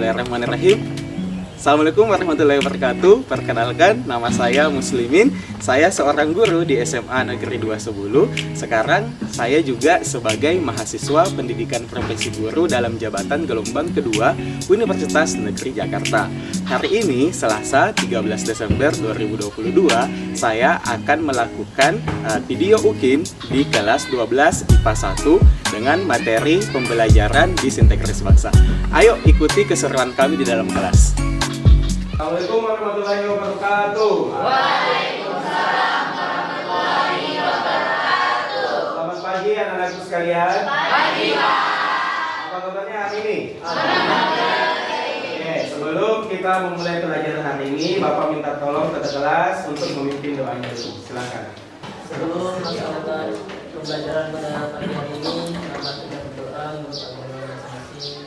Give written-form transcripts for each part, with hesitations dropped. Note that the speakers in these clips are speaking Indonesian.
Bismillahirrahmanirrahim. Assalamualaikum warahmatullahi wabarakatuh. Perkenalkan, nama saya Muslimin. Saya seorang guru di SMA Negeri 2 Sebulu. Sekarang saya juga sebagai mahasiswa pendidikan profesi guru dalam jabatan gelombang kedua Universitas Negeri Jakarta. Hari ini, Selasa 13 Desember 2022, saya akan melakukan video UKIM di kelas 12 IPA 1 dengan materi pembelajaran disintegrasi bangsa. Ayo ikuti keseruan kami di dalam kelas. Assalamualaikum warahmatullahi wabarakatuh. Waalaikumsalam warahmatullahi wabarakatuh. Selamat pagi anak-anakku sekalian. Pagi, Pak. Apa kabarnya hari ini? Alhamdulillah. Oke, sebelum kita memulai pelajaran hari ini, Bapak minta tolong ketua kelas untuk memimpin doanya dulu. Silakan. Sebelum melaksanakan pembelajaran pada pagi hari ini, selamat kita berdoa menurut agama masing-masing.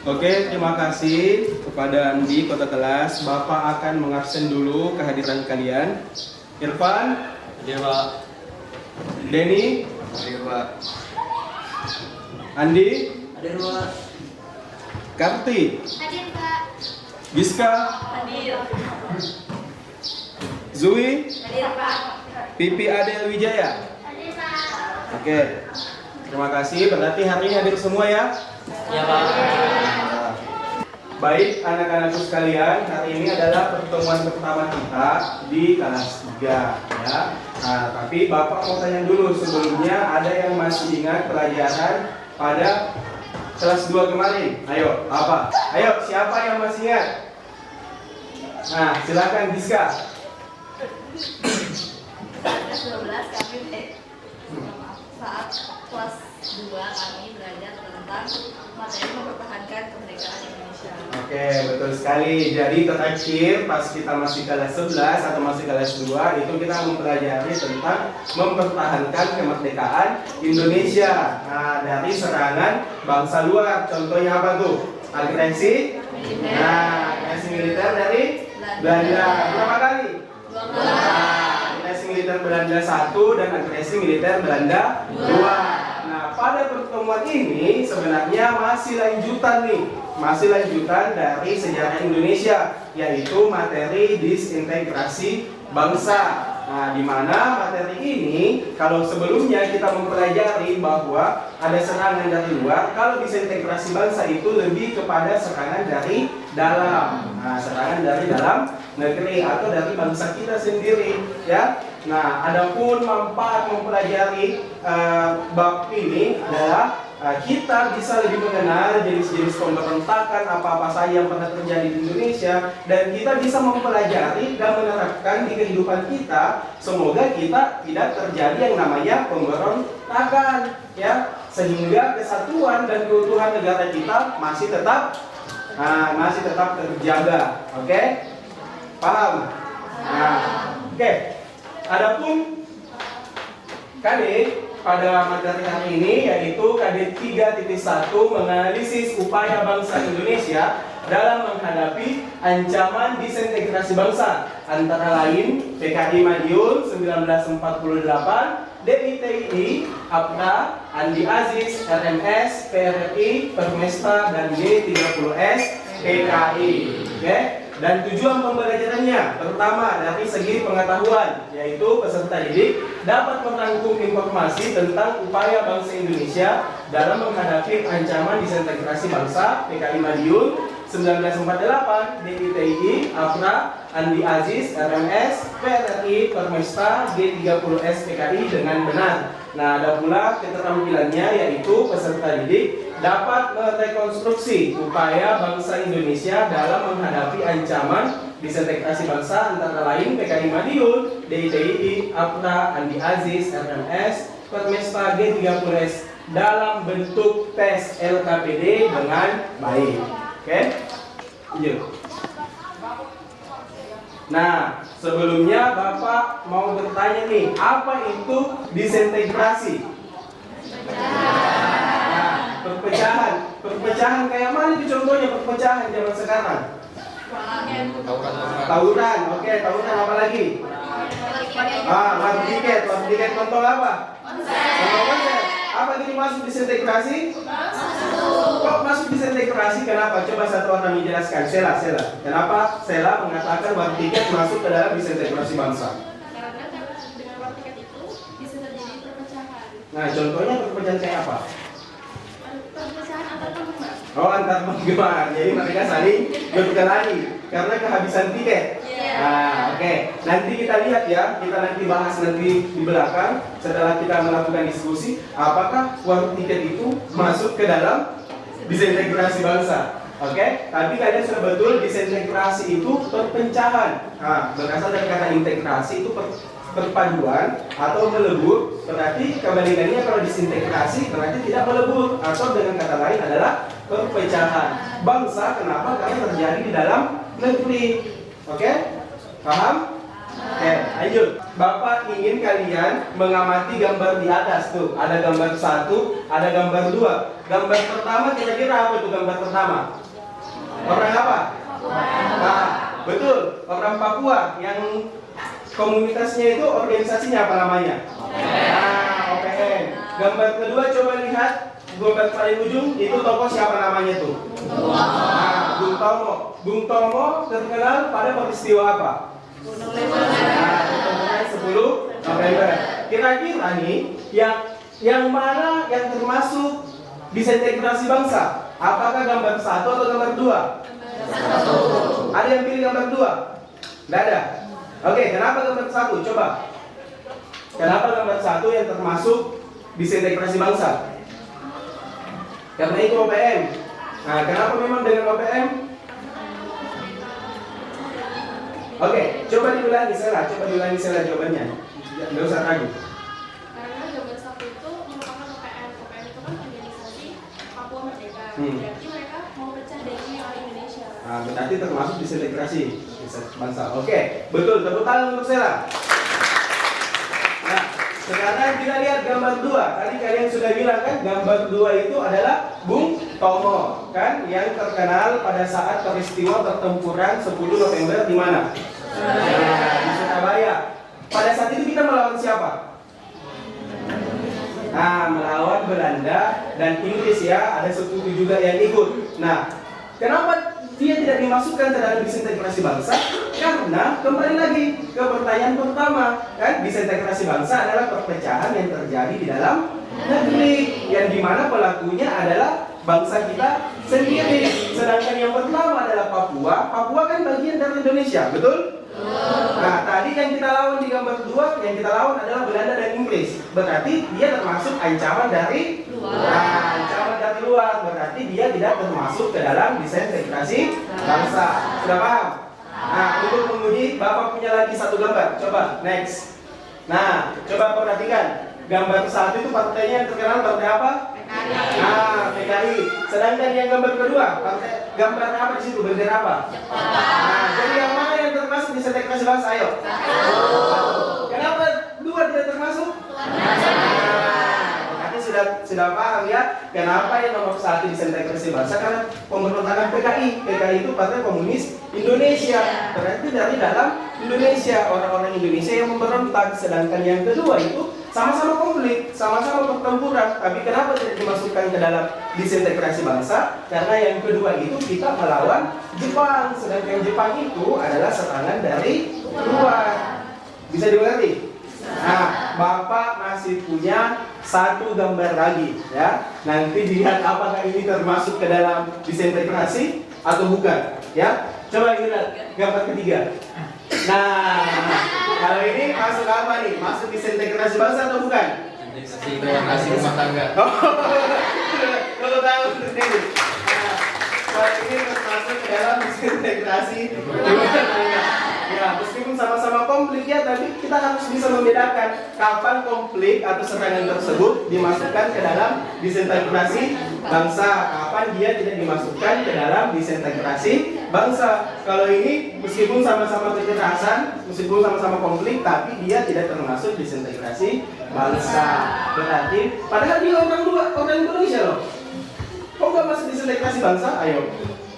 Oke, terima kasih kepada Andi, kota kelas. Bapak akan mengabsen dulu kehadiran kalian. Irfan, Hadir, Pak. Denny, Hadir, Pak. Andi, Hadir, Pak. Karti, Hadir, Pak. Giska, Hadir. Zui, Hadir, Pak. Pipi Adel Wijaya. Hadir, Pak. Oke, terima kasih. Berarti hari ini hadir semua ya. Ya, Pak. Baik, anak-anakku sekalian, hari ini adalah pertemuan pertama kita di kelas 3 ya. Nah, tapi Bapak mau tanya dulu sebelumnya, ada yang masih ingat pelajaran pada kelas 2 kemarin? Ayo, apa? Ayo, siapa yang masih ingat? Nah, silakan Giska. Kelas 12 kami saat kelas 2 kami belajar tentang materi mempertahankan kemerdekaan Indonesia. Oke, betul sekali. Jadi terakhir pas kita masih kelas 11 atau masih kelas 2 itu kita mempelajari tentang mempertahankan kemerdekaan Indonesia. Nah, dari serangan bangsa luar. Contohnya apa tuh? Agresi. Nah, agresi militer dari Belanda. Berapa kali? 2 Nah, agresi militer Belanda 1 dan agresi militer Belanda 2. Nah, pada pertemuan ini sebenarnya masih lanjutan nih. Masih lanjutan dari sejarah Indonesia, yaitu materi disintegrasi bangsa. Nah, di mana materi ini, kalau sebelumnya kita mempelajari bahwa ada serangan dari luar, kalau disintegrasi bangsa itu lebih kepada serangan dari dalam. Nah, serangan dari dalam negeri atau dari bangsa kita sendiri, ya. Nah, adapun manfaat mempelajari bab ini adalah kita bisa lebih mengenal jenis-jenis pemberontakan apa-apa saja yang pernah terjadi di Indonesia, dan kita bisa mempelajari dan menerapkan di kehidupan kita. Semoga kita tidak terjadi yang namanya pemberontakan, ya, sehingga kesatuan dan keutuhan negara kita masih tetap terjaga. Oke? Paham? Nah, oke. Adapun KD pada materi hari ini yaitu KD 3.1 menganalisis upaya bangsa Indonesia dalam menghadapi ancaman disintegrasi bangsa, antara lain PKI Madiun 1948, DITI, APRA, Andi Aziz, RMS, PRRI, Permesta, dan G30S PKI. Oke? Dan tujuan pembelajarannya, pertama dari segi pengetahuan, yaitu peserta didik dapat merangkum informasi tentang upaya bangsa Indonesia dalam menghadapi ancaman disintegrasi bangsa PKI Madiun 1948, DITI, APRA, Andi Aziz, RMS, PRRI, Permesta, G30S PKI dengan benar. Nah, ada pula keterampilannya, yaitu peserta didik dapat merekonstruksi upaya bangsa Indonesia dalam menghadapi ancaman disintegrasi bangsa, antara lain PKI Madiun, DITI, APRA, Andi Aziz, RMS, Permesta, G30S dalam bentuk tes LKPD dengan baik. Oke? Lanjut. Nah, sebelumnya Bapak mau bertanya nih, apa itu disintegrasi? Nah, perpecahan kayak mana itu contohnya perpecahan zaman sekarang? Tawuran, oke, tawuran apa lagi? War tiket kontol apa? Konser. Apa ini masuk disintegrasi? Kok masuk disintegrasi? Kenapa? Coba satu orang menjelaskan. Sela. Kenapa Sela mengatakan war tiket masuk ke dalam disintegrasi bangsa? Karena dengan war tiket itu bisa terjadi perpecahan. Nah, contohnya perpecahan kayak apa? Perpecahan antar penggemar. Oh, antar penggemar. Jadi mereka saling berkelahi karena kehabisan tiket. Nah, oke. Nanti kita lihat ya, kita nanti bahas nanti di belakang setelah kita melakukan diskusi, apakah war tiket itu masuk ke dalam disintegrasi bangsa. Oke, tapi kalian sudah betul disintegrasi itu perpecahan. Nah, berasal dari kata integrasi itu perpaduan atau melebur. Berarti kebalikannya kalau disintegrasi berarti tidak melebur atau dengan kata lain adalah perpecahan. Bangsa kenapa? Karena terjadi di dalam negeri. Oke? Paham? Oke, lanjut. Bapak ingin kalian mengamati gambar di atas tuh. Ada gambar 1, ada gambar 2. Gambar pertama kira-kira apa itu gambar pertama? Orang apa? Nah, betul, orang Papua yang komunitasnya itu organisasinya apa namanya? Nah, OPM. Gambar kedua coba lihat gambar paling ujung itu tokoh siapa namanya tuh? Nah, Bung Tomo. Bung Tomo terkenal pada peristiwa apa? Nah, pertempuran 10 November. Kira-kira nih yang mana yang termasuk disintegrasi bangsa? Apakah gambar 1 atau gambar 2? Ada yang pilih gambar 2? Tidak ada. Oke, kenapa gambar 1? Coba. Kenapa gambar 1 yang termasuk disintegrasi bangsa? Karena itu OPM. Nah, kenapa memang dengan OPM? Oke, coba diulangi Sela jawabannya. Nggak usah ragu. Karena gambar 1 itu merupakan OPM. OPM itu kan organisasi Papua Merdeka. Hmm. Berarti mereka mau pecah dari orang Indonesia. Nah, berarti termasuk disintegrasi bangsa. Oke, betul. Tepuk tangan untuk Sela. Nah, sekarang kita lihat gambar 2. Tadi kalian sudah bilang kan, gambar 2 itu adalah Bung Tomo, kan, yang terkenal pada saat peristiwa pertempuran 10 November di mana? Nah, di Surabaya. Pada saat itu kita melawan siapa? Nah, melawan Belanda dan Inggris ya. Ada sekutu juga yang ikut. Nah, kenapa dia tidak dimasukkan ke dalam disintegrasi bangsa? Karena kembali lagi ke pertanyaan pertama, kan, disintegrasi bangsa adalah perpecahan yang terjadi di dalam negeri, yang dimana pelakunya adalah bangsa kita sendiri. Sedangkan yang pertama adalah Papua. Papua kan bagian dari Indonesia, betul? Nah, tadi yang kita lawan di gambar 2, yang kita lawan adalah Belanda dan Inggris. Berarti dia termasuk ancaman dari luar. Nah, ancaman dari luar. Berarti dia tidak termasuk ke dalam disintegrasi bangsa. Sudah paham? Nah, untuk menguji, Bapak punya lagi satu gambar. Coba, next. Nah, coba perhatikan. Gambar 1 itu partainya yang terkenal partai apa? Nah, PKI. Sedangkan yang gambar kedua, gambar apa di situ? Bendera apa? Nah, jadi yang mana yang termasuk disintegrasi bangsa? Ayo. Kenapa 2 tidak termasuk? Berarti sudah paham ya, kenapa yang nomor 1 disintegrasi bangsa? Karena pemberontakan PKI. PKI itu Partai Komunis Indonesia. Berarti dari dalam Indonesia, orang-orang Indonesia yang memberontak. Sedangkan yang kedua itu sama-sama konflik, sama-sama pertempuran, tapi kenapa tidak dimasukkan ke dalam disintegrasi bangsa? Karena yang kedua itu kita melawan Jepang, sedangkan Jepang itu adalah serangan dari luar. Bisa dimengerti? Nah, Bapak masih punya satu gambar lagi, ya. Nanti dilihat apakah ini termasuk ke dalam disintegrasi atau bukan, ya. Coba lihat gambar ketiga. Nah, kalau ini masuk apa nih? Masuk disintegrasi bangsa atau bukan? Disintegrasi rumah tangga. Kalau tahu sendiri. Nah, kalau ini termasuk ke dalam disintegrasi rumah tangga. Ya, meskipun sama-sama konflik ya, tapi kita harus bisa membedakan kapan konflik atau serangan tersebut dimasukkan ke dalam disintegrasi bangsa, kapan dia tidak dimasukkan ke dalam disintegrasi bangsa. Kalau ini meskipun sama-sama kekerasan, meskipun sama-sama konflik, tapi dia tidak termasuk disintegrasi bangsa. Berarti padahal dia orang Indonesia loh. Kok nggak masuk disintegrasi bangsa? Ayo.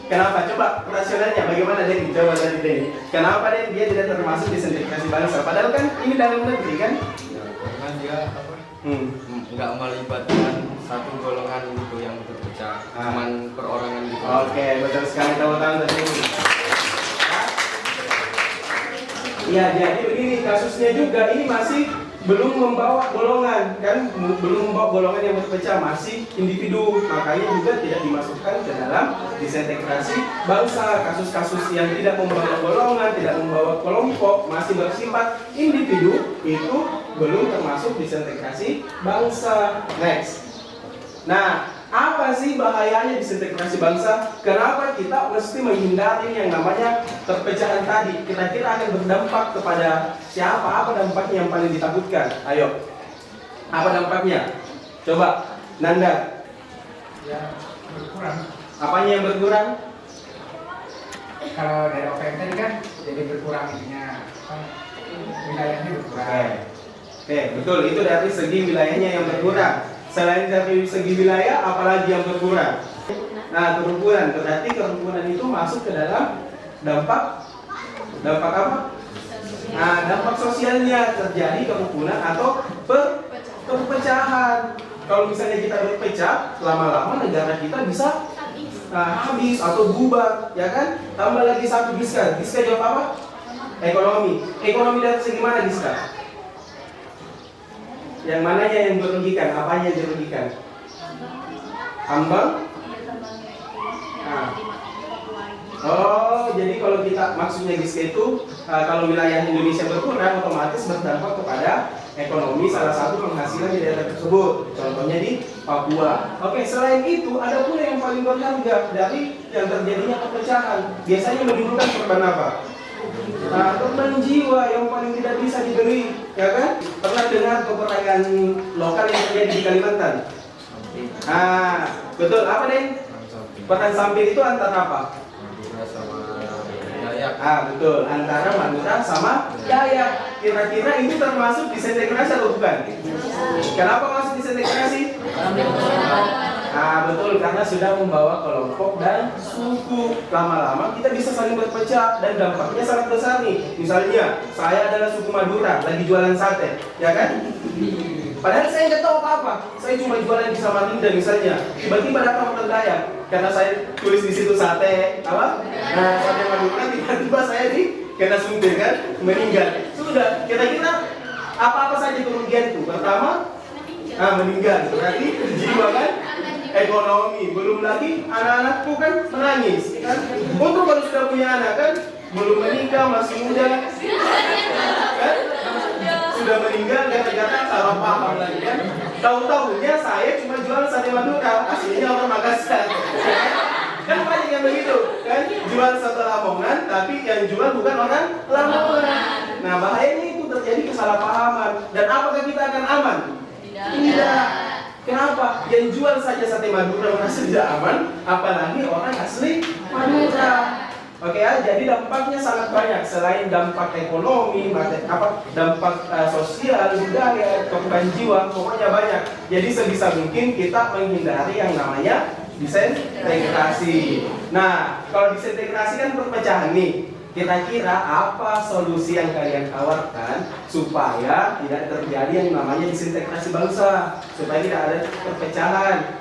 Kenapa? Coba rasionalnya bagaimana Den? Coba dari Den. Kenapa Den dia tidak termasuk disintegrasi bangsa? Padahal kan ini dalam negeri kan? Ya, karena dia apa? Hmm. Nggak melibatkan satu golongan gitu yang berpecah, cuman perorangan gitu. Oke, betul sekali tahu-tahu tadi. Ya, jadi begini kasusnya juga ini masih belum membawa golongan kan, belum membawa golongan yang berpecah, masih individu, makanya juga tidak dimasukkan ke dalam disintegrasi bangsa. Kasus-kasus yang tidak membawa golongan, tidak membawa kelompok, masih bersifat individu itu belum termasuk disintegrasi bangsa. Next. Nah, apa sih bahayanya disintegrasi bangsa? Kenapa kita mesti menghindari yang namanya perpecahan tadi? Kira-kira akan berdampak kepada siapa? Apa dampaknya yang paling ditakutkan? Ayo, apa dampaknya? Coba, Nanda. Ya, berkurang. Apanya yang berkurang? Kalau dari OPM tadi kan jadi berkurang ininya, wilayahnya berkurang. Oke, betul. Itu dari segi wilayahnya yang berkurang. Selain dari segi wilayah, apalagi yang berkurang? Nah, kerukunan. Berarti kerukunan itu masuk ke dalam dampak apa? Nah, dampak sosialnya terjadi kerukunan atau perpecahan. Kalau misalnya kita berpecah, lama-lama negara kita bisa habis atau bubar, ya kan? Tambah lagi satu Giska. Giska jawab apa? Ekonomi. Ekonomi dari segi mana Giska? Yang mananya yang dirugikan? Apanya yang dirugikan? Tambang? Nah. Oh, jadi kalau kita maksudnya Giska itu kalau wilayah Indonesia berkurang otomatis berdampak kepada ekonomi salah satu penghasilan di daerah tersebut. Contohnya di Papua. Oke, selain itu ada pula yang paling berharga dari yang terjadinya perpecahan. Biasanya menimbulkan korban apa? Nah, korban jiwa yang paling tidak bisa dibeli, ya kan? Pernah dengar peperangan lokal yang terjadi di Kalimantan? Betul. Apa Den? Perang samping itu antara apa? Madura sama Dayak. Betul. Antara Madura sama Dayak. Kira-kira itu termasuk disintegrasi atau bukan? Kenapa masuk disintegrasi? Betul, karena sudah membawa kelompok dan suku. Lama-lama kita bisa saling berpecah dan dampaknya sangat besar nih. Misalnya, saya adalah suku Madura, lagi jualan sate, ya kan? Padahal saya nggak tahu apa-apa. Saya cuma jualan di Samarinda misalnya. Tiba-tiba datang orang Dayak, karena saya tulis di situ sate, apa? Nah, sate Madura, tiba-tiba saya kena suntik kan, meninggal. Sudah, kira-kira apa-apa saja kerugian itu? Pertama, meninggal. Berarti jiwa kan? Ekonomi, belum lagi anak-anakku kan menangis, kan? Untuk kalau sudah punya anak kan, belum menikah, masih muda, kan? Sudah meninggal, gara-gara salah paham lagi kan? Tahu-tahunya saya cuma jual sate Madura, aslinya orang Makassar. Kan banyak yang begitu, kan? Jual sate Lamongan, tapi yang jual bukan orang Lamongan. Nah, bahayanya itu terjadi kesalahpahaman. Dan apakah kita akan aman? Tidak. Kenapa? Yang jual saja sate Madura merasa tidak aman, apalagi orang asli Madura. Oke ya, jadi dampaknya sangat banyak. Selain dampak ekonomi, dampak sosial, budaya, korban jiwa, pokoknya banyak. Jadi sebisa mungkin kita menghindari yang namanya disintegrasi. Nah, kalau disintegrasi kan perpecahan nih. Kira-kira apa solusi yang kalian tawarkan supaya tidak terjadi yang namanya disintegrasi bangsa, supaya tidak ada perpecahan?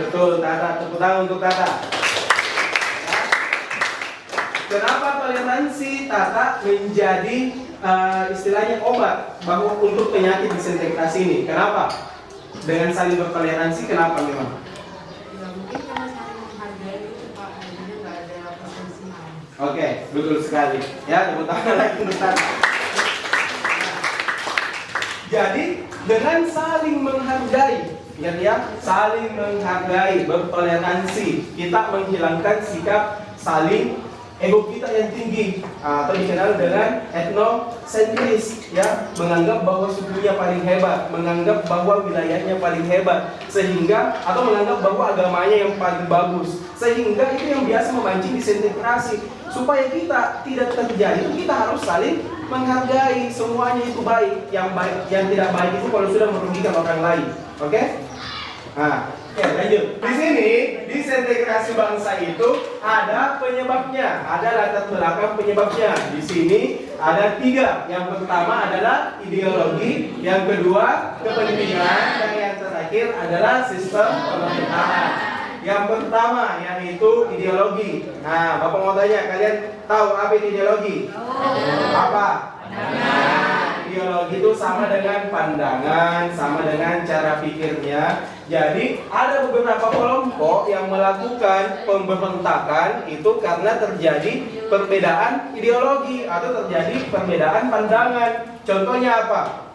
Betul, Tata, tepuk tangan untuk Tata. Kenapa toleransi Tata menjadi istilahnya obat bahwa untuk penyakit disintegrasi ini? Kenapa? Dengan saling bertoleransi, kenapa memang? Oke, betul sekali. Ya, tepuk tangan lagi untuk Tata. Jadi, dengan saling menghargai, saling menghargai, bertoleransi, kita menghilangkan sikap saling ego kita yang tinggi, atau dikenal dengan etnosentris, ya, menganggap bahwa sukunya paling hebat, menganggap bahwa wilayahnya paling hebat, sehingga atau menganggap bahwa agamanya yang paling bagus, sehingga itu yang biasa memancing disintegrasi. Supaya kita tidak terjadi, kita harus saling menghargai, semuanya itu baik. Yang baik, yang tidak baik itu kalau sudah merugikan orang lain. Oke? Nah, oke, lanjut. Di sini disintegrasi bangsa itu ada penyebabnya, ada latar belakang penyebabnya. Di sini ada 3. Yang pertama adalah ideologi, yang kedua kepentingan, dan yang terakhir adalah sistem pemerintahan. Yang pertama yaitu ideologi. Nah, Bapak mau tanya, kalian tahu apa itu ideologi? Apa? Ideologi itu sama dengan pandangan, sama dengan cara pikirnya. Jadi ada beberapa kelompok yang melakukan pemberontakan itu karena terjadi perbedaan ideologi atau terjadi perbedaan pandangan. Contohnya apa?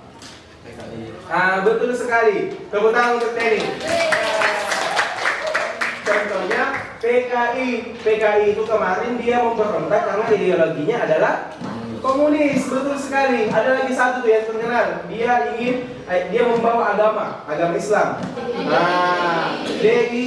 Betul sekali. Tepuk tangan untuk Teddy. Contohnya PKI. PKI itu kemarin dia memberontak karena ideologinya adalah komunis. Betul sekali. Ada lagi satu tuh yang terkenal. Dia membawa agama Islam. DI.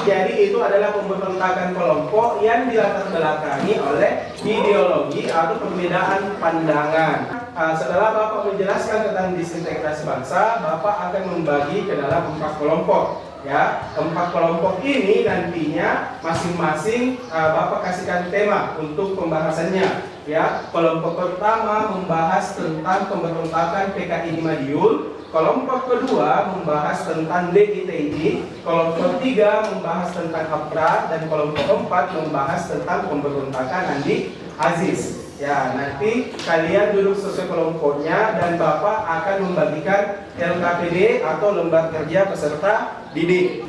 Jadi itu adalah pemberontakan kelompok yang dilatar belakangi oleh ideologi atau perbedaan pandangan. Setelah Bapak menjelaskan tentang disintegrasi bangsa, Bapak akan membagi ke dalam 4 kelompok. Ya, 4 kelompok ini nantinya masing-masing Bapak kasihkan tema untuk pembahasannya. Ya, kelompok pertama membahas tentang pemberontakan PKI di Madiun, kelompok kedua membahas tentang DITI, kelompok 3 membahas tentang APRA, dan kelompok 4 membahas tentang pemberontakan Andi Aziz. Ya, nanti kalian duduk sesuai kelompoknya dan Bapak akan membagikan LKPD atau lembar kerja peserta didik.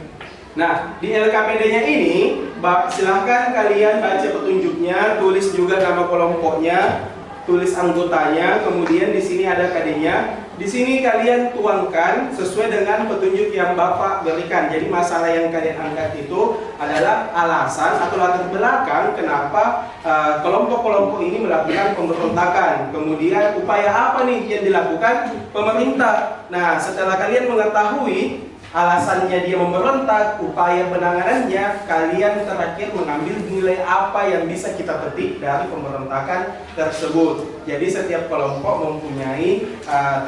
Nah, di LKPD-nya ini, silahkan kalian baca petunjuknya, tulis juga nama kelompoknya, tulis anggotanya, kemudian di sini ada KD-nya. Di sini kalian tuangkan sesuai dengan petunjuk yang Bapak berikan. Jadi masalah yang kalian angkat itu adalah alasan atau latar belakang kenapa kelompok-kelompok ini melakukan pemberontakan. Kemudian upaya apa nih yang dilakukan pemerintah. Nah, setelah kalian mengetahui alasannya dia memberontak, upaya penanganannya, kalian terakhir mengambil nilai apa yang bisa kita petik dari pemberontakan tersebut. Jadi setiap kelompok mempunyai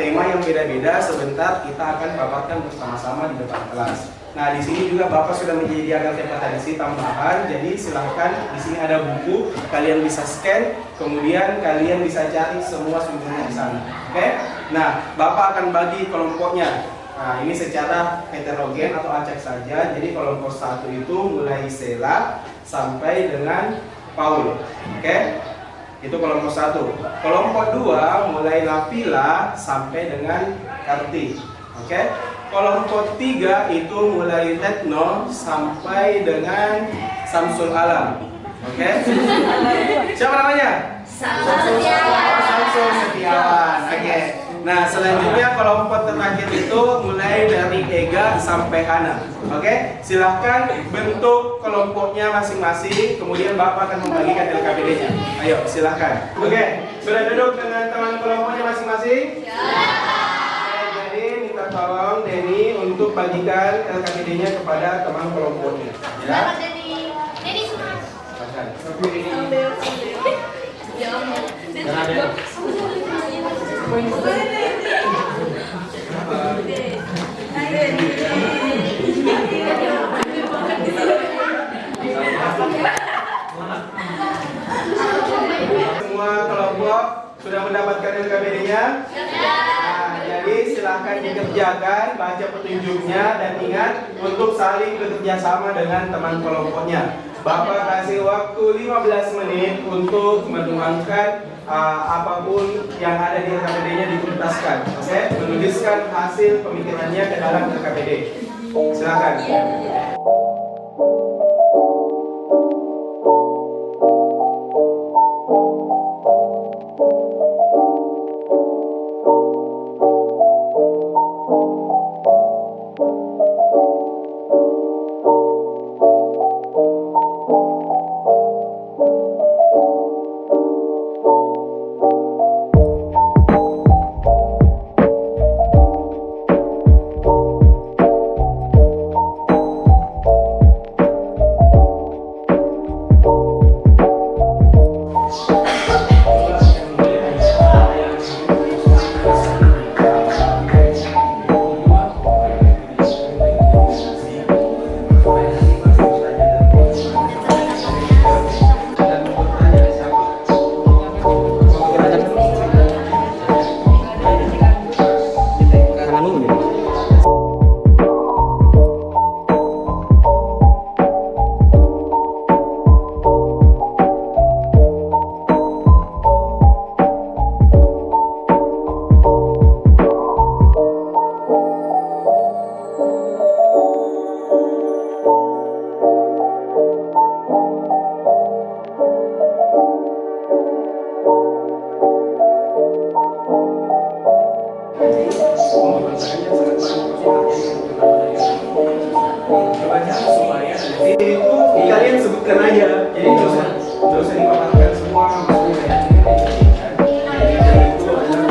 tema yang beda-beda. Sebentar kita akan paparkan bersama-sama di depan kelas. Nah, di sini juga Bapak sudah menyediakan kompetensi tambahan. Jadi silahkan, di sini ada buku, kalian bisa scan, kemudian kalian bisa cari semua sumbernya di sana. Oke? Nah, Bapak akan bagi kelompoknya. Nah, ini secara heterogen atau acak saja. Jadi kelompok 1 itu mulai Sela sampai dengan Paul. Oke? Itu kelompok 1. Kelompok 2 mulai Lapila sampai dengan Karti. Oke? Kelompok 3 itu mulai Retno sampai dengan Samsul Alam. Oke? Siapa namanya? Samsul Setiawan. Oke. Nah, selanjutnya kelompok terakhir itu mulai dari Ega sampai Ana. Oke, silahkan bentuk kelompoknya masing-masing. Kemudian Bapak akan membagikan LKPD-nya. Ayo, silahkan. Oke, sudah duduk dengan teman kelompoknya masing-masing? Ya. Jadi minta tolong Denny untuk bagikan LKPD-nya kepada teman kelompoknya. Ya. Denny semua. Semua kelompok sudah mendapatkan LKPD-nya? Nah, jadi silahkan dikerjakan, baca petunjuknya, dan ingat untuk saling bekerja sama dengan teman kelompoknya. Bapak kasih waktu 15 menit untuk menuangkan apapun yang ada di LKPD-nya dituntaskan. Oke, menuliskan hasil pemikirannya ke dalam LKPD. Silakan. sebutkan aja. Jadi nggak usah dipaparkan semua, maksudnya kayak ini kan. Jadi itu adalah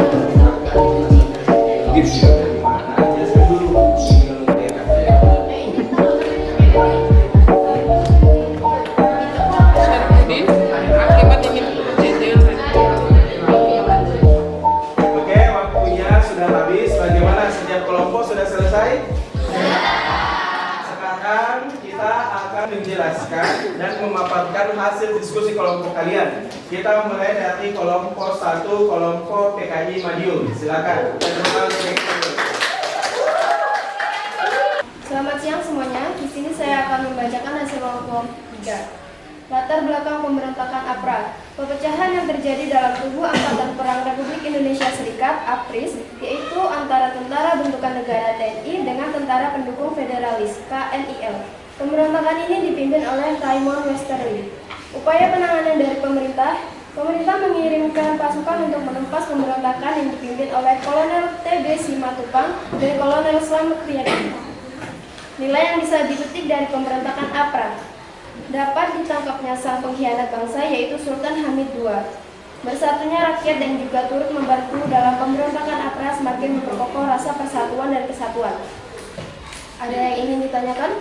mungkin sudah dari mana? Jelaskan dulu. Kalau daerah. Oke, waktunya sudah habis. Bagaimana, setiap kelompok sudah selesai? Sekarang kita akan menjelaskan dan memaparkan hasil diskusi kelompok kalian. Kita mulai dari kelompok 1, kelompok PKI Madiun. Silakan. Selamat siang semuanya. Di sini saya akan membacakan hasil kelompok 3. Latar belakang pemberontakan APRA. Perpecahan yang terjadi dalam tubuh Angkatan Perang Republik Indonesia Serikat (APRIS), yaitu antara tentara bentukan negara TNI dengan tentara pendukung federalis (KNIL). Pemberontakan ini dipimpin oleh Raymond Westerly. Upaya penanganan dari pemerintah mengirimkan pasukan untuk menumpas pemberontakan yang dipimpin oleh Kolonel TB Simatupang dan Kolonel Slamet Riyadi. Nilai yang bisa dipetik dari pemberontakan APRA: dapat ditangkapnya sang pengkhianat bangsa yaitu Sultan Hamid II. Bersatunya rakyat dan juga turut membantu dalam pemberontakan APRA semakin memperkokoh rasa persatuan dan kesatuan. Ada yang ingin ditanyakan?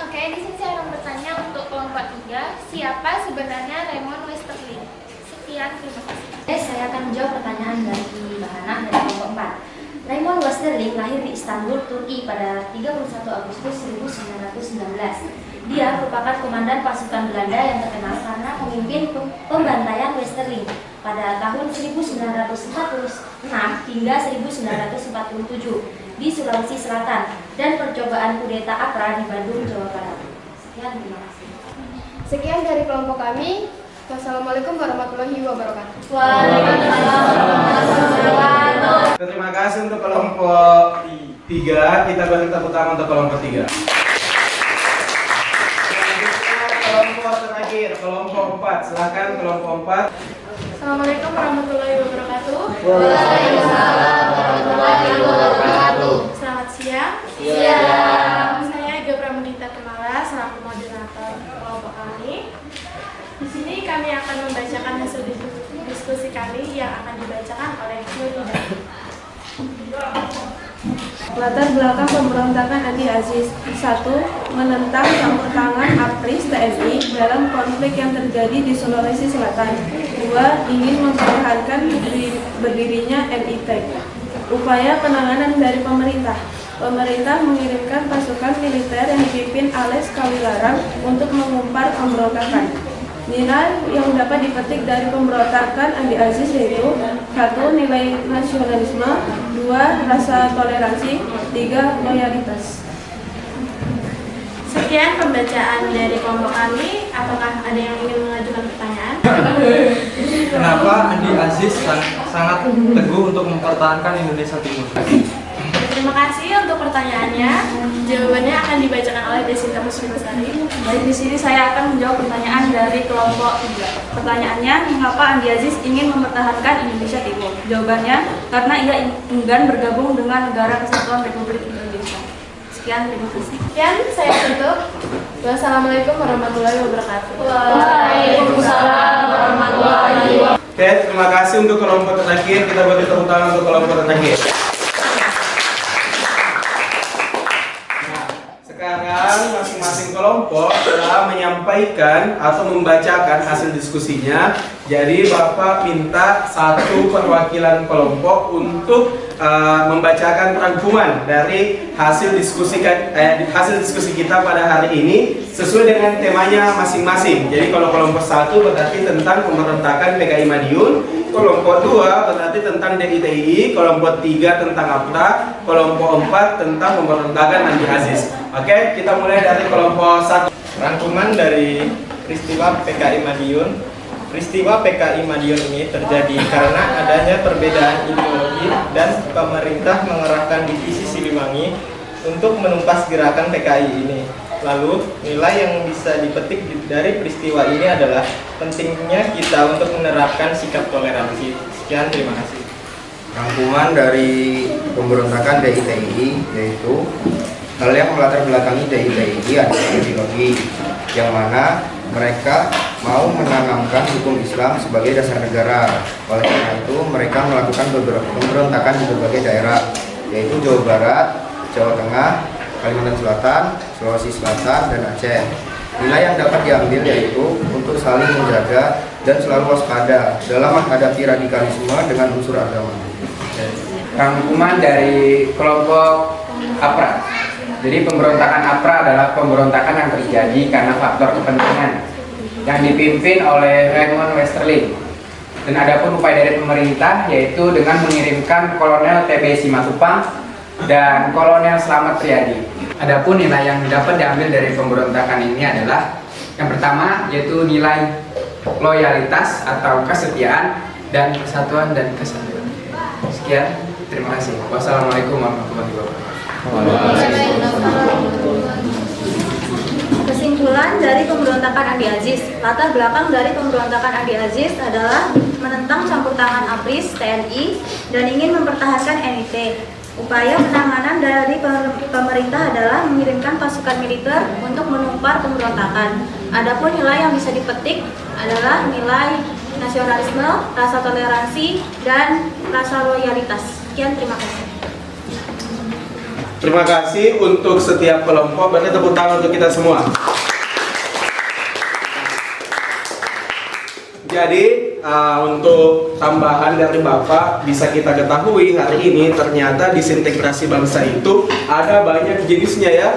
Oke, di sini saya akan bertanya untuk kelompok 3, siapa sebenarnya Raymond Westerly? Sekian, terima kasih. Saya akan menjawab pertanyaan dari Bahana dari kelompok 4. Raymond Westerling lahir di Istanbul, Turki pada 31 Agustus 1919. Dia merupakan komandan pasukan Belanda yang terkenal karena memimpin pembantaian Westerling pada tahun 1946 hingga 1947 di Sulawesi Selatan dan percobaan kudeta APRA di Bandung, Jawa Barat. Sekian, terima kasih. Sekian dari kelompok kami. Wassalamualaikum warahmatullahi wabarakatuh. Waalaikumsalam warahmatullahi wabarakatuh. Terima kasih untuk kelompok 3. Kita beri tepuk tangan untuk kelompok 3. Selanjutnya kelompok terakhir, kelompok 4. Silakan kelompok 4. Assalamualaikum warahmatullahi wabarakatuh. Waalaikumsalam warahmatullahi wabarakatuh. Selamat siang. Siang. Saya Gebra Mudita Kemala selaku moderator kelompok kami. Di sini kami akan membacakan hasil diskusi kami yang akan dibacakan oleh Nurida. Latar belakang pemberontakan Andi Aziz. 1. Menentang campur tangan APRIS TNI dalam konflik yang terjadi di Sulawesi Selatan. 2. Ingin mempertahankan berdirinya MIT. Upaya penanganan dari pemerintah. Pemerintah mengirimkan pasukan militer yang dipimpin Ales Kawilarang untuk mengumpar pemberontakan. Nilai yang dapat dipetik dari pemberontakan Andi Aziz yaitu 1. Nilai nasionalisme, 2. Rasa toleransi, 3. Loyalitas. Sekian pembacaan dari kelompok kami. Apakah ada yang ingin mengajukan pertanyaan? Kenapa Andi Aziz sangat teguh untuk mempertahankan Indonesia Timur? Terima kasih untuk pertanyaannya. Jawabannya akan dibacakan oleh Desinta Muslimasari. Baik, di sini saya akan menjawab pertanyaan dari kelompok 3. Pertanyaannya, mengapa Andi Aziz ingin mempertahankan Indonesia Timur? Jawabannya, karena ia enggan bergabung dengan Negara Kesatuan Republik Indonesia. Sekian, terima kasih. Sekian, saya tutup. Wassalamualaikum warahmatullahi wabarakatuh. Waalaikumsalam warahmatullahi wabarakatuh. Oke, terima kasih untuk kelompok terakhir. Kita beri tepuk tangan untuk kelompok terakhir. Sekarang masing-masing kelompok telah menyampaikan atau membacakan hasil diskusinya. Jadi Bapak minta satu perwakilan kelompok untuk membacakan rangkuman dari hasil diskusi kita pada hari ini sesuai dengan temanya masing-masing. Jadi kalau kelompok 1 berarti tentang pemberontakan PKI Madiun, kelompok 2 berarti tentang DITI, kelompok 3 tentang APRA, kelompok 4 tentang pemberontakan Andi Aziz. Oke, kita mulai dari kelompok 1. Rangkuman dari peristiwa PKI Madiun. Peristiwa PKI Madiun ini terjadi karena adanya perbedaan ideologi dan pemerintah mengerahkan divisi Siliwangi untuk menumpas gerakan PKI ini. Lalu, nilai yang bisa dipetik dari peristiwa ini adalah pentingnya kita untuk menerapkan sikap toleransi. Sekian, terima kasih. Rangkuman dari pemberontakan DITI yaitu Hal yang melatar belakangi DIT ini adalah ideologi, yang mana mereka mau menanamkan hukum Islam sebagai dasar negara. Oleh karena itu, mereka melakukan beberapa pemberontakan di berbagai daerah, yaitu Jawa Barat, Jawa Tengah, Kalimantan Selatan, Sulawesi Selatan, dan Aceh. Nilai yang dapat diambil yaitu untuk saling menjaga dan selalu waspada dalam menghadapi radikalisme dengan unsur agama. Rangkuman dari kelompok APRA. Jadi pemberontakan APRA adalah pemberontakan yang terjadi karena faktor kepentingan yang dipimpin oleh Raymond Westerling. Dan adapun upaya dari pemerintah yaitu dengan mengirimkan Kolonel TB Simatupang dan Kolonel Slamet Riyadi. Adapun nilai yang dapat diambil dari pemberontakan ini adalah yang pertama yaitu nilai loyalitas atau kesetiaan dan persatuan dan kesatuan. Sekian, terima kasih. Wassalamualaikum warahmatullahi wabarakatuh. Kesimpulan dari pemberontakan Andi Aziz. Latar belakang dari pemberontakan Andi Aziz adalah menentang campur tangan APRIS, TNI, dan ingin mempertahankan NIT. Upaya penanganan dari pemerintah adalah mengirimkan pasukan militer untuk menumpar pemberontakan. Adapun nilai yang bisa dipetik adalah nilai nasionalisme, rasa toleransi, dan rasa loyalitas. Sekian, terima kasih. Terima kasih untuk setiap kelompok. Beri tepuk tangan untuk kita semua. Jadi untuk tambahan dari Bapak bisa kita ketahui hari ini ternyata disintegrasi bangsa itu ada banyak jenisnya ya.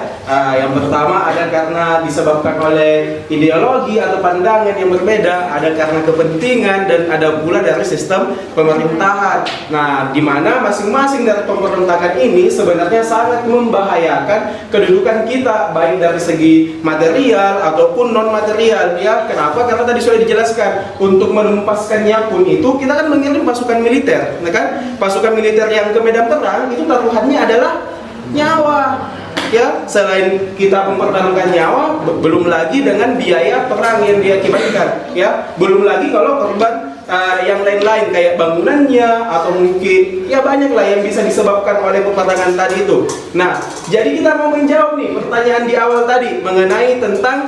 Yang pertama ada karena disebabkan oleh ideologi atau pandangan yang berbeda, ada karena kepentingan, dan ada pula dari sistem pemerintahan. Nah, di mana masing-masing dari pemberontakan ini sebenarnya sangat membahayakan kedudukan kita baik dari segi material ataupun non material ya. Kenapa? Karena tadi sudah dijelaskan untuk menempaskannya pun itu kita kan mengirim pasukan militer, ya kan? Pasukan militer yang ke medan perang itu taruhannya adalah nyawa. Ya, selain kita mempertaruhkan nyawa, belum lagi dengan biaya perang yang diakibatkan, ya. Belum lagi kalau korban yang lain-lain kayak bangunannya atau mungkin ya banyak lah yang bisa disebabkan oleh peperangan tadi itu. Nah, jadi kita mau menjawab nih pertanyaan di awal tadi mengenai tentang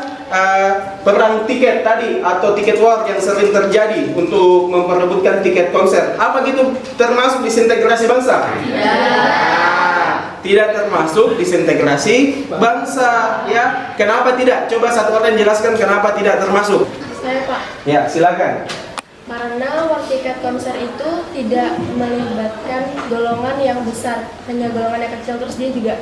perang tiket tadi atau tiket war yang sering terjadi untuk memperebutkan tiket konser. Apa gitu termasuk disintegrasi bangsa? Tidak termasuk disintegrasi bangsa ya. Kenapa tidak? Coba satu orang jelaskan kenapa tidak termasuk. Saya, Pak. Ya, silakan. Karena war tiket konser itu tidak melibatkan golongan yang besar, hanya golongan yang kecil, terus dia juga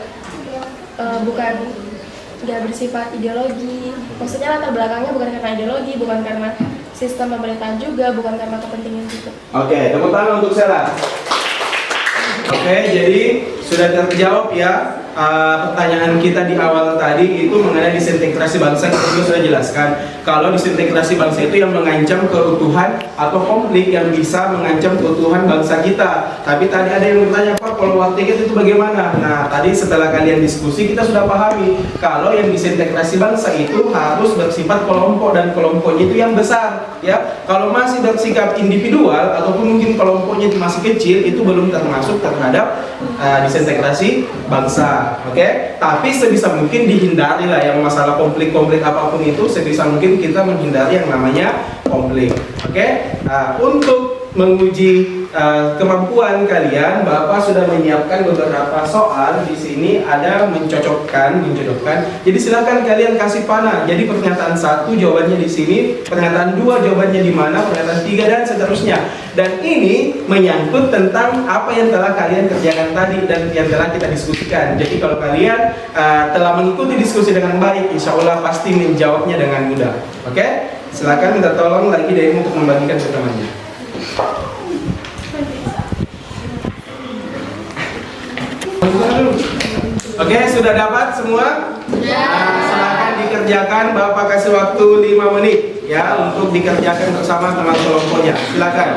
nggak bersifat ideologi. Maksudnya latar belakangnya bukan karena ideologi, bukan karena sistem pemerintahan juga, bukan karena kepentingan juga. Oke, tepuk tangan untuk Sela. Oke, jadi sudah terjawab ya pertanyaan kita di awal tadi itu mengenai disintegrasi bangsa. Kita juga sudah jelaskan kalau disintegrasi bangsa itu yang mengancam keutuhan atau konflik yang bisa mengancam keutuhan bangsa kita. Tapi tadi ada yang bertanya, Pak, kalau war tiket itu bagaimana? Nah, tadi setelah kalian diskusi kita sudah pahami kalau yang disintegrasi bangsa itu harus bersifat kelompok dan kelompoknya itu yang besar ya. Kalau masih bersikap individual ataupun mungkin kelompoknya itu masih kecil, itu belum termasuk terhadap disintegrasi bangsa. Oke, tapi sebisa mungkin dihindari lah yang masalah konflik-konflik apapun itu, sebisa mungkin kita menghindari yang namanya konflik. Oke, untuk menguji kemampuan kalian, Bapak sudah menyiapkan beberapa soal di sini, ada menjodohkan. Jadi silakan kalian kasih panah. Jadi pernyataan 1 jawabannya di sini, pernyataan 2 jawabannya di mana, pernyataan 3 dan seterusnya. Dan ini menyangkut tentang apa yang telah kalian kerjakan tadi dan yang telah kita diskusikan. Jadi kalau kalian telah mengikuti diskusi dengan baik, insya Allah pasti menjawabnya dengan mudah. Oke, silakan minta tolong lagi dari untuk membagikan ke temannya. Oke, sudah dapat semua? Nah, silakan dikerjakan. Bapak kasih waktu 5 menit ya untuk dikerjakan bersama teman kelompoknya. Silakan.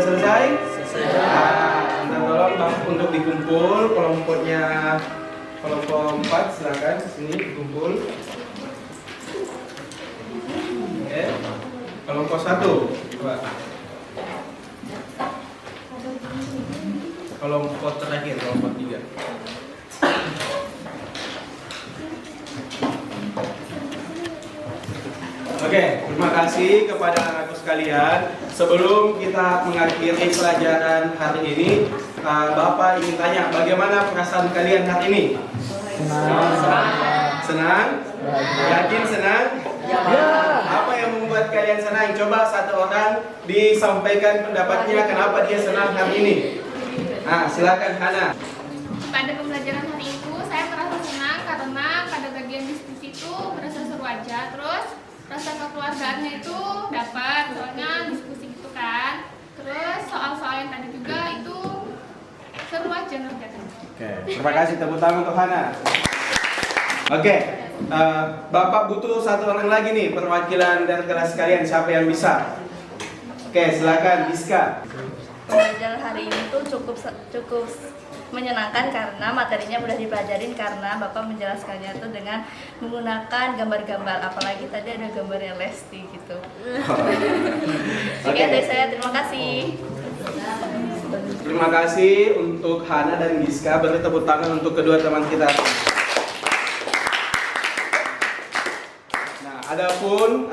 Sudah selesai? Selesai. Nah, minta tolong untuk dikumpul kelompoknya. Kelompok 4 silakan sini dikumpul. Oke. Kelompok 1 coba. Kelompok terakhir, kelompok 3. Oke, terima kasih kepada anak-anak sekalian. Sebelum kita mengakhiri pelajaran hari ini, Bapak ingin tanya, bagaimana perasaan kalian hari ini? Senang? Yakin senang? Apa yang membuat kalian senang? Coba satu orang disampaikan pendapatnya kenapa dia senang hari ini. Nah, silakan Hana. Pada pembelajaran hari itu saya merasa senang karena pada bagian diskusi itu berasa seru aja. Terus rasa kekeluargaannya itu dapat, soalnya diskusi gitu kan. Terus soal-soal yang tadi juga itu seru aja ngerjakan. Oke, terima kasih, tepuk tangan untuk Hana. Oke, Bapak butuh satu orang lagi nih perwakilan dari kelas kalian, siapa yang bisa? Oke, silakan Giska. Pembelajaran hari ini tuh cukup menyenangkan karena materinya mudah dipelajarin karena Bapak menjelaskannya tuh dengan menggunakan gambar-gambar, apalagi tadi ada gambarnya Lesti gitu. Sekian dari saya, terima kasih. Terima kasih untuk Hana dan Giska. Beri tepuk tangan untuk kedua teman kita. Nah, adapun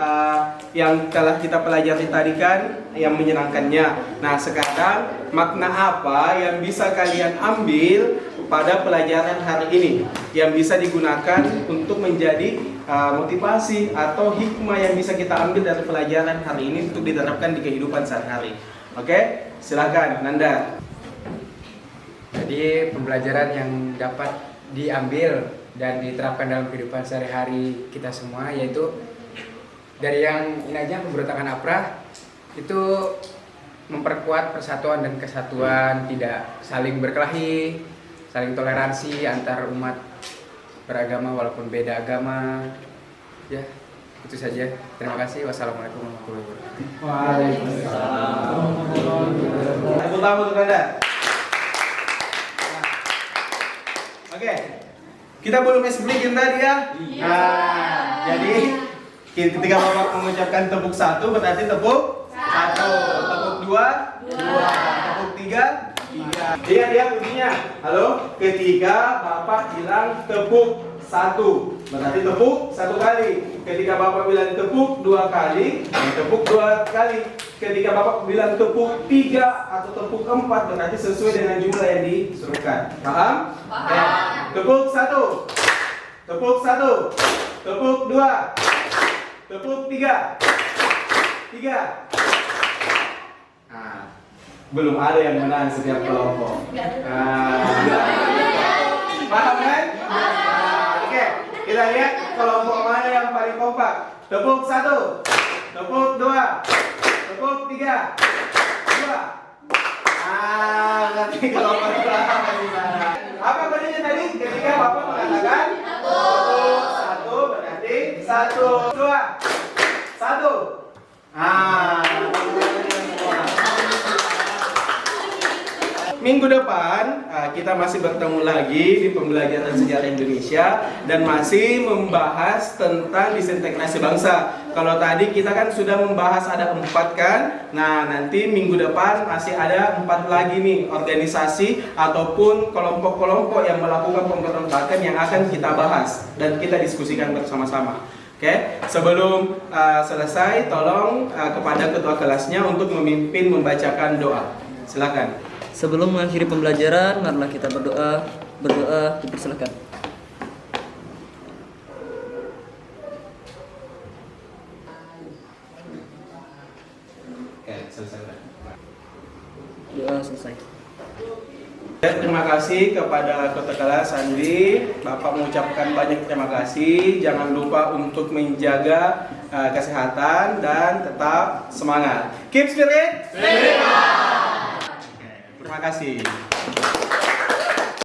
yang telah kita pelajari tadi kan yang menyenangkannya. Nah, sekarang makna apa yang bisa kalian ambil pada pelajaran hari ini yang bisa digunakan untuk menjadi motivasi atau hikmah yang bisa kita ambil dari pelajaran hari ini untuk diterapkan di kehidupan sehari-hari. Oke, silakan Nanda. Jadi pembelajaran yang dapat diambil dan diterapkan dalam kehidupan sehari-hari kita semua yaitu dari yang ini aja, pemberontakan APRA itu memperkuat persatuan dan kesatuan, tidak saling berkelahi, saling toleransi antar umat beragama walaupun beda agama. Ya, itu saja. Terima kasih. Wassalamualaikum warahmatullahi wabarakatuh. Waalaikumsalam. Tepuk tangan untuk Nanda. Oke, kita belum explain tadi ya. Nah, jadi ketika Bapak mengucapkan tepuk 1 berarti tepuk 1, tepuk 2, 2, tepuk 3, 3. Dia bunyinya. Halo, ketika Bapak bilang tepuk 1 berarti tepuk 1 kali. Ketika Bapak bilang tepuk 2 kali, tepuk 2 kali. Ketika Bapak bilang tepuk 3 atau tepuk 4 berarti sesuai dengan jumlah yang disuruhkan. Paham? Paham. Ya. Tepuk 1, tepuk 1, tepuk 2, tepuk 3, 3. Nah, belum ada yang menang setiap kelompok. Paham kan? Oke, kita lihat kelompok mana yang paling kompak. Tepuk 1, tepuk 2, tepuk 3, 2. Nanti kelompok gimana? Apa bedanya tadi? Ketika Bapak mengatakan tepuk 1 berarti 1, 2, 1. Minggu depan kita masih bertemu lagi di pembelajaran sejarah Indonesia dan masih membahas tentang disintegrasi bangsa. Kalau tadi kita kan sudah membahas ada 4 kan. Nah, nanti minggu depan masih ada 4 lagi nih organisasi ataupun kelompok-kelompok yang melakukan pemberontakan yang akan kita bahas dan kita diskusikan bersama-sama. Oke, sebelum selesai tolong kepada ketua kelasnya untuk memimpin membacakan doa. Silakan. Sebelum mengakhiri pembelajaran, marilah kita berdoa. Berdoa, dipersilakan. Oke, selesai. Doa selesai. Terima kasih kepada ketua kelas Andi. Bapak mengucapkan banyak terima kasih. Jangan lupa untuk menjaga kesehatan dan tetap semangat. Keep spirit. Terima kasih.